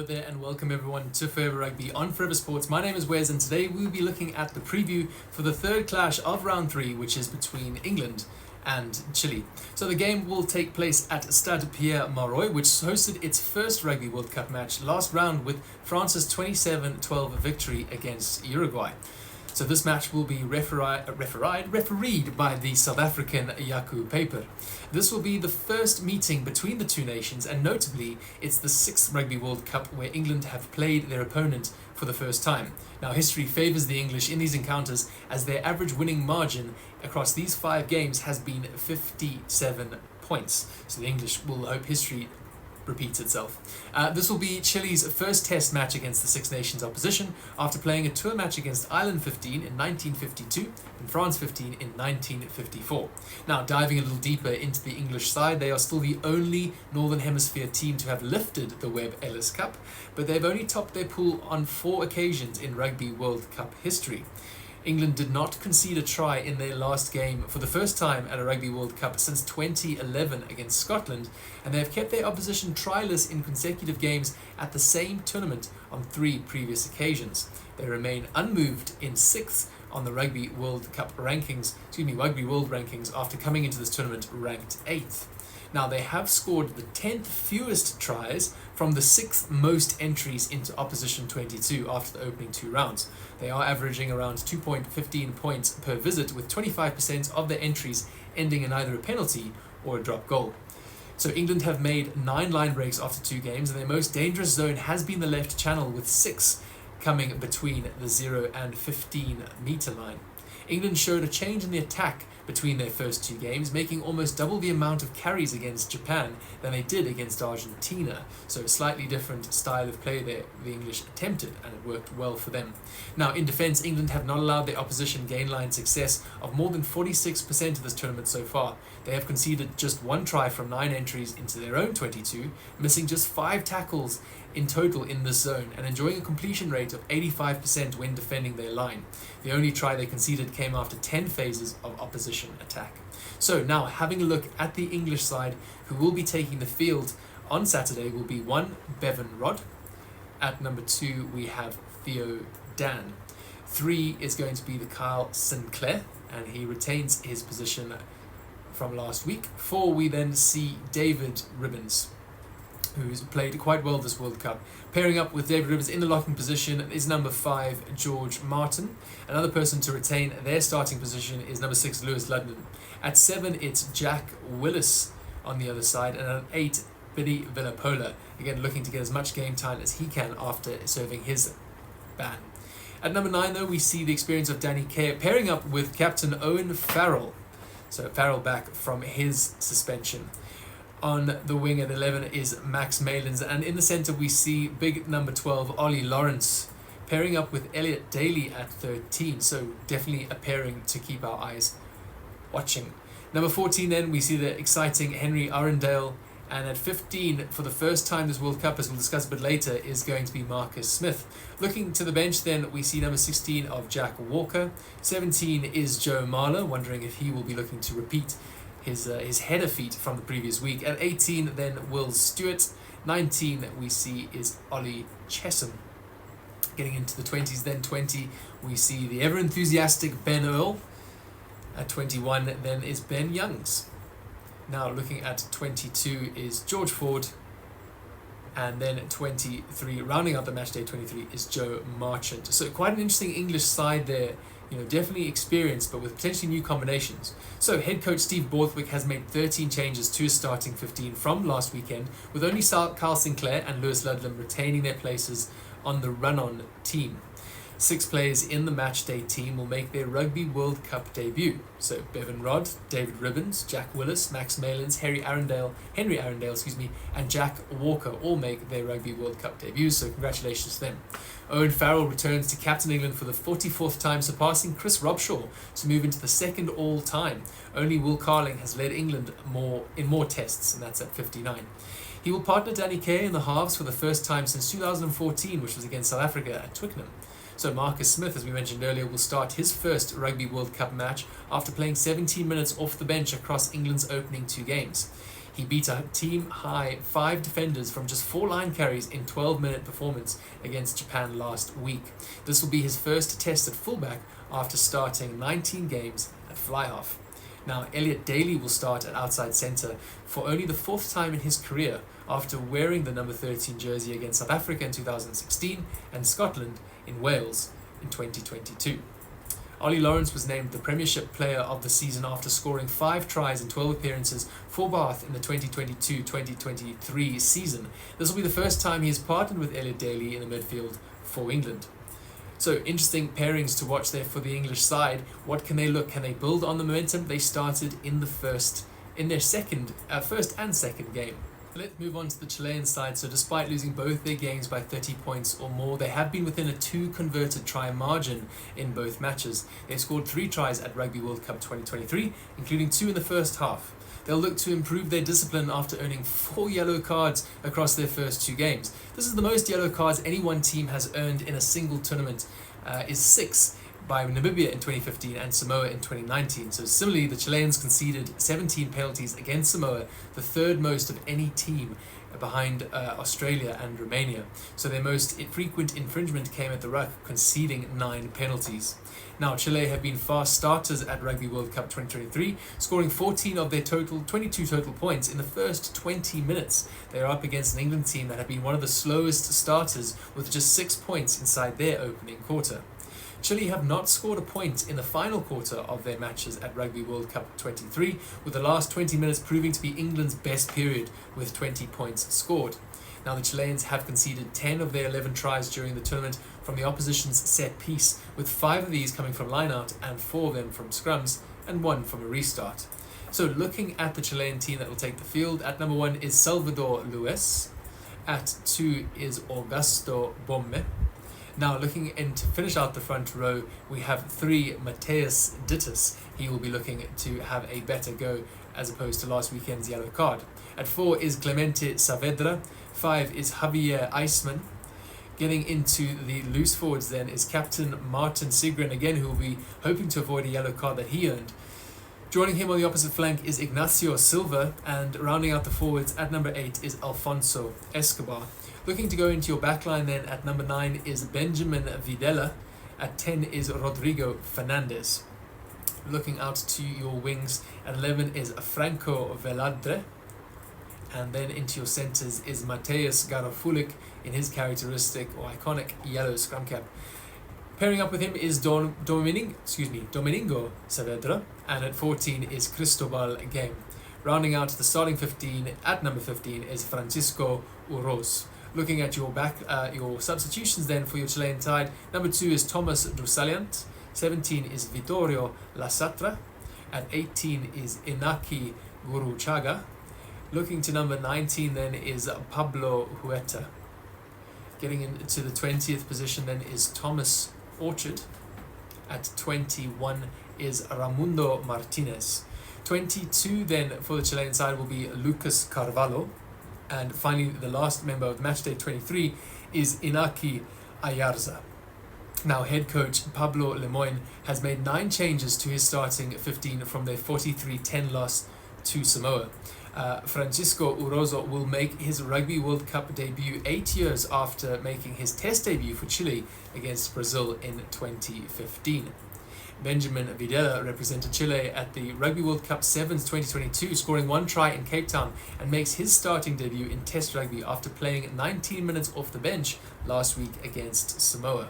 Hello there and welcome everyone to Forever Rugby on Forever Sports. My name is Wes and today we'll be looking at the preview for the third clash of round 3, which is between England and Chile. So the game will take place at Stade Pierre-Mauroy, which hosted its first Rugby World Cup match last round with France's 27-12 victory against Uruguay. So this match will be refereed by the South African Jaco Paper. This will be the first meeting between the two nations, and notably it's the 6th Rugby World Cup where England have played their opponent for the first time. Now history favours the English in these encounters as their average winning margin across these 5 games has been 57 points. So the English will hope history repeats itself. This will be Chile's first test match against the Six Nations opposition after playing a tour match against Ireland 15 in 1952 and France 15 in 1954. Now diving a little deeper into the English side, they are still the only Northern Hemisphere team to have lifted the Webb Ellis Cup, but they've only topped their pool on 4 occasions in Rugby World Cup history. England did not concede a try in their last game for the first time at a Rugby World Cup since 2011 against Scotland, and they have kept their opposition tryless in consecutive games at the same tournament on 3 previous occasions. They remain unmoved in 6th on the Rugby World rankings after coming into this tournament ranked 8th. Now they have scored the 10th fewest tries from the 6th most entries into opposition 22 after the opening 2 rounds. They are averaging around 2.15 points per visit, with 25% of their entries ending in either a penalty or a drop goal. So England have made 9 line breaks after 2 games, and their most dangerous zone has been the left channel, with 6 coming between the 0 and 15 metre line. England showed a change in the attack between their first 2 games, making almost double the amount of carries against Japan than they did against Argentina. So a slightly different style of play there the English attempted, and it worked well for them. Now in defence, England have not allowed their opposition gain line success of more than 46% of this tournament so far. They have conceded just 1 try from 9 entries into their own 22, missing just 5 tackles in total in this zone, and enjoying a completion rate of 85% when defending their line. The only try they conceded came after 10 phases of opposition attack. So now having a look at the English side, who will be taking the field on Saturday will be 1 Bevan Rodd. At number 2 we have Theo Dan. 3 is going to be the Kyle Sinclair, and he retains his position from last week. 4 we then see David Ribbons, who's played quite well this World Cup. Pairing up with David Ribbons in the locking position is number 5, George Martin. Another person to retain their starting position is number 6, Lewis Ludlam. At 7, it's Jack Willis on the other side, and at 8, Billy Villapola, again looking to get as much game time as he can after serving his ban. At number 9, though, we see the experience of Danny Kerr pairing up with Captain Owen Farrell. So Farrell back from his suspension. On the wing at 11 is Max Malins, and in the centre we see big number 12, Ollie Lawrence, pairing up with Elliot Daly at 13, so definitely a pairing to keep our eyes watching. Number 14 then, we see the exciting Henry Arundale, and at 15, for the first time this World Cup, as we'll discuss a bit later, is going to be Marcus Smith. Looking to the bench then, we see number 16 of Jack Walker, 17 is Joe Marler, wondering if he will be looking to repeat his header feat from the previous week. At 18 then Will Stewart. 19 that we see is Ollie Chesham. Getting into the 20s then, 20 we see the ever enthusiastic Ben Earl. At 21 then is Ben Youngs. Now looking at 22 is George Ford, and then 23, rounding out the match day 23, is Joe Marchant. So quite an interesting English side there. Definitely experienced, but with potentially new combinations. So head coach Steve Borthwick has made 13 changes to his starting 15 from last weekend, with only Kyle Sinclair and Lewis Ludlam retaining their places on the run-on team. 6 players in the matchday team will make their Rugby World Cup debut. So Bevan Rodd, David Ribbons, Jack Willis, Max Malins, Henry Arundale, and Jack Walker all make their Rugby World Cup debuts, so congratulations to them. Owen Farrell returns to captain England for the 44th time, surpassing Chris Robshaw to move into the 2nd all-time. Only Will Carling has led England in more tests, and that's at 59. He will partner Danny Kerr in the halves for the first time since 2014, which was against South Africa at Twickenham. So Marcus Smith, as we mentioned earlier, will start his first Rugby World Cup match after playing 17 minutes off the bench across England's opening 2 games. He beat a team-high 5 defenders from just 4 line carries in 12-minute performance against Japan last week. This will be his first test at fullback after starting 19 games at fly-half. Now, Elliot Daly will start at outside centre for only the 4th time in his career after wearing the number 13 jersey against South Africa in 2016 and Scotland in Wales in 2022. Ollie Lawrence was named the Premiership Player of the Season after scoring 5 tries in 12 appearances for Bath in the 2022-2023 season. This will be the first time he has partnered with Elliot Daly in the midfield for England. So interesting pairings to watch there for the English side. What can they look? Can they build on the momentum they started in their first and second game? Let's move on to the Chilean side. So despite losing both their games by 30 points or more, they have been within a 2 converted try margin in both matches. They've scored 3 tries at Rugby World Cup 2023, including 2 in the first half. They'll look to improve their discipline after earning 4 yellow cards across their first 2 games. This is the most yellow cards any one team has earned in a single tournament, is 6 by Namibia in 2015 and Samoa in 2019. So similarly, the Chileans conceded 17 penalties against Samoa, the 3rd most of any team behind Australia and Romania. So their most frequent infringement came at the ruck, conceding 9 penalties. Now, Chile have been fast starters at Rugby World Cup 2023, scoring 14 of their 22 total points in the first 20 minutes. They are up against an England team that have been one of the slowest starters with just 6 points inside their opening quarter. Chile have not scored a point in the final quarter of their matches at Rugby World Cup 23, with the last 20 minutes proving to be England's best period with 20 points scored. Now, the Chileans have conceded 10 of their 11 tries during the tournament from the opposition's set piece, with 5 of these coming from line-out and 4 of them from scrums and 1 from a restart. So looking at the Chilean team that will take the field, at number 1 is Salvador Luis, at 2 is Augusto Bomme. Now, looking in to finish out the front row, we have 3 Mateus Dittus. He will be looking to have a better go as opposed to last weekend's yellow card. At 4 is Clemente Saavedra. 5 is Javier Eisman. Getting into the loose forwards then is Captain Martin Sigren again, who will be hoping to avoid a yellow card that he earned. Joining him on the opposite flank is Ignacio Silva, and rounding out the forwards at number 8 is Alfonso Escobar. Looking to go into your backline then, at number 9 is Benjamin Videla. At 10 is Rodrigo Fernandez. Looking out to your wings, at 11 is Franco Veladre. And then into your centres is Mateusz Garafulik in his characteristic or iconic yellow scrum cap. Pairing up with him is Domingo Saavedra, and at 14 is Cristobal Game. Rounding out the starting 15, at number 15 is Francisco Uroz. Looking at your your substitutions then for your Chilean side, number 2 is Thomas Dusaliant, 17 is Vittorio Lasatra, at 18 is Inaki Guruchaga. Looking to number 19 then is Pablo Huerta. Getting into the 20th position then is Thomas Orchard. At 21 is Raimundo Martinez. 22 then for the Chilean side will be Lucas Carvalho. And finally, the last member of matchday 23 is Inaki Ayarza. Now, head coach Pablo Lemoyne has made 9 changes to his starting 15 from their 43-10 loss to Samoa. Francisco Urozo will make his Rugby World Cup debut 8 years after making his test debut for Chile against Brazil in 2015. Benjamin Videla represented Chile at the Rugby World Cup Sevens 2022, scoring 1 try in Cape Town, and makes his starting debut in Test Rugby after playing 19 minutes off the bench last week against Samoa.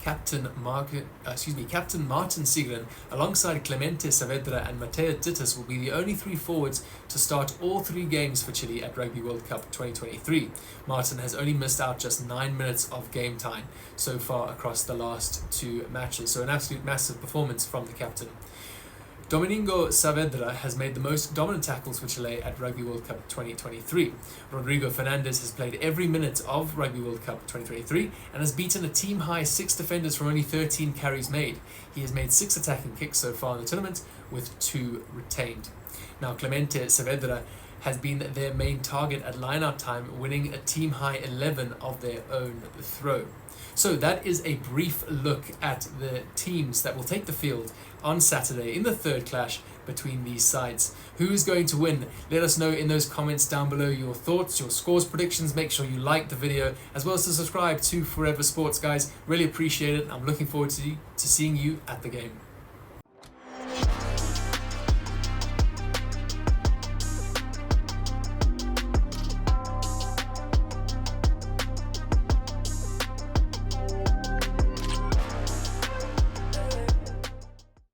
Captain Martin Sigren, alongside Clemente Saavedra and Mateo Dittus, will be the only 3 forwards to start all 3 games for Chile at Rugby World Cup 2023. Martin has only missed out just 9 minutes of game time so far across the last 2 matches, so an absolute massive performance from the captain. Domingo Saavedra has made the most dominant tackles for Chile at Rugby World Cup 2023. Rodrigo Fernandez has played every minute of Rugby World Cup 2023 and has beaten a team-high 6 defenders from only 13 carries made. He has made 6 attacking kicks so far in the tournament, with 2 retained. Now, Clemente Saavedra has been their main target at line-out time, winning a team-high 11 of their own throw. So that is a brief look at the teams that will take the field on Saturday in the 3rd clash between these sides. Who's going to win? Let us know in those comments down below your thoughts, your scores predictions. Make sure you like the video as well as to subscribe to Forever Sports, guys. Really appreciate it. I'm looking forward to seeing you at the game.